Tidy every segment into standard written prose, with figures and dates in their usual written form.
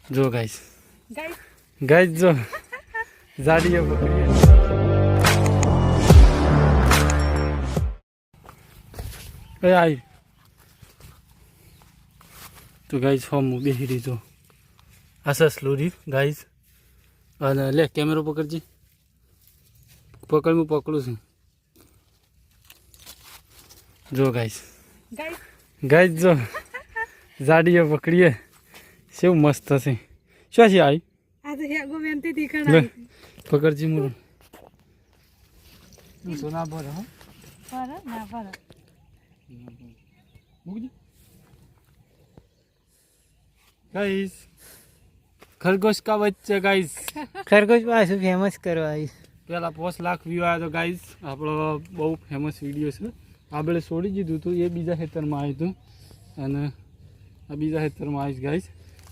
જો guys guys જો જાડીએ પકડીએ એ આઈ તો ગાઈસ હું બેહી રહી જો આસા સ્લોરી ગાઈસ અને લે કેમેરો પકડજી પકડું છું જો ગાઈસ ગાઈસ જો જાડીએ પકડીએ કેવું મસ્ત હશે શું છે આઈ પકડજી મુરું સોના પર હો गाइस खरगोश का बच्चा गाइस खरगोश पास फेमस करवा પેલા 5 લાખ વ્યૂ આવ્યા તો ગાઈસ આપણો બહુ ફેમસ વિડીયો છે આપણે છોડી દીધું હતું એ બીજા ખેતરમાં આવ્યું હતું અને આ બીજા ખેતરમાં આવીશ ગાઈસ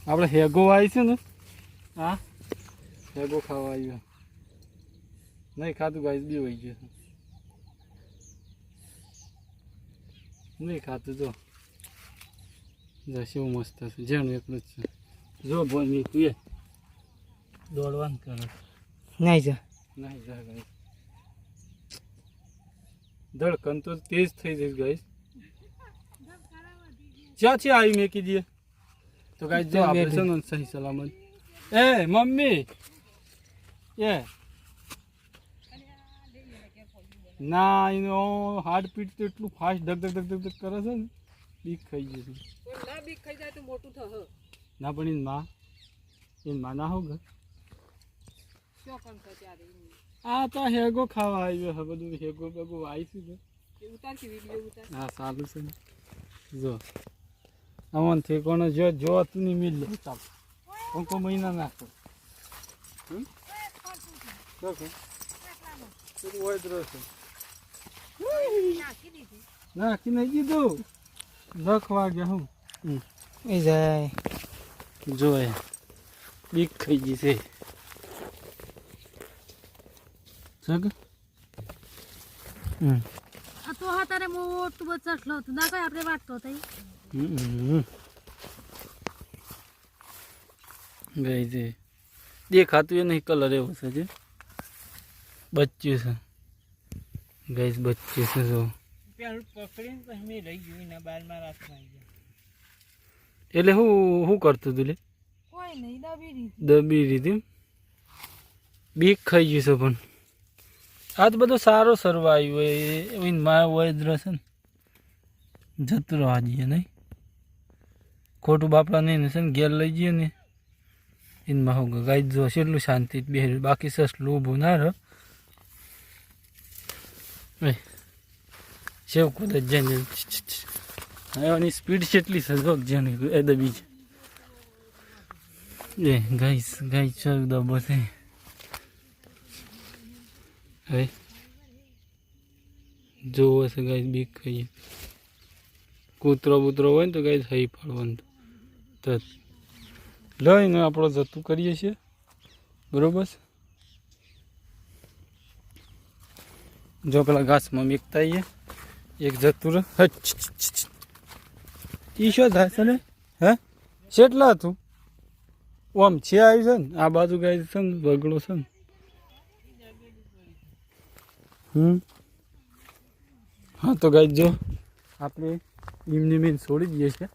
આપણે હેગો આવી છે ને હા હેગો ખાવા આવ્યો નહીં ખાતું ગાઈસ બી વહી ગયું નહીં ખાતું જો જશે મસ્ત છે જેનું એટલું જ છે જો બોલ તું એ દોડવાનું કરે નહીં જા નહીં જા ગાઈસ ધડકન તો તેજ થઈ જઈશ ગાઈસ ક્યાંથી આવી મેં કીધી તો ગાઈસ જો આપણે છે ને સહી સલામત એ મમ્મી એ ના એનો હાર્ટ બીટ તો એટલું ફાસ્ટ ધક ધક ધક ધક કરે છે ને બીક ખાઈ જશે ના બીક ખાઈ જાય તો મોટું થશે ના પણ એની માં ના હોગ શું કામ થશે ત્યારે આ તો હેગો ખાવા આવ્યો છે બધું હેગો બેગો આવી છે એ ઉતાર કે વિડિયો ઉતાર હા સારું છે ને જો અમન થી કોણ જો તું નહીં મિલ લે ચાલ કોકો મહિના નાખો શું હોય તો છે નાખી નહીં દીધું લખવા ગયા હું એ જાય જો એ બીક ખાઈ ગઈ છે સગ આ તો હાતારે મોટું બચ્ચા છલો તો ના કઈ આપણે વાટતો થઈ ગઈ છે દેખાતું એ નહીં કલર એવો છે જે બચ્ચું છે ગઈસ બચ્ચું છે જો પેલું પકડીને પછી મેં લઈ ગયું એના બારમાં રાખવા ગયા એટલે હું કરતું તું લે કોઈ નહીં દબી રીધી બીક ખાઈ ગયું છે પણ આ તો બધો સારો સર્વ આવ્યો હોય માં વૈદ્ર છે ને જતું રહેવા જઈએ નહીં ખોટું બાપડા નહીં ને છે ને ઘેર લઈ જઈએ ને એમાં હોગ ગાઈ જો એટલું શાંતિ બે બાકી સસલું ઊભું ના રહે સેવ કુદરત જેને એની સ્પીડ કેટલી છે જો જેની એ દબી છે એ ગાઈ ચલ દબો છે હવે જોવો છે ગાઈ બીક ખાઈએ કૂતરો બૂતરો હોય ને તો ગાઈ થઈ પાડવાનું તો લઈને આપણો જતું કરીએ છીએ બરોબર જો પેલા ઘાસમાં મીકતા આવીએ એક જતું રહે ઈ શું થાય છે ને હે કેટલા હતું આમ છે આવ્યું છે ને આ બાજુ ગાય છે ને બગડો છે ને હા તો ગાય જો આપણે એમની મેન છોડી દઈએ છીએ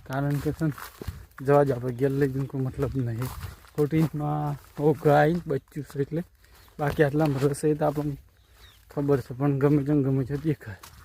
કારણ કે છે ને જવા જ આપણે ઘેર લઈ જઈને કોઈ મતલબ નહીં ખોટીમાં ગાય બચ્ચું છે એટલે બાકી આટલામાં રસે તો આપણને ખબર છે પણ ગમે છે દેખાય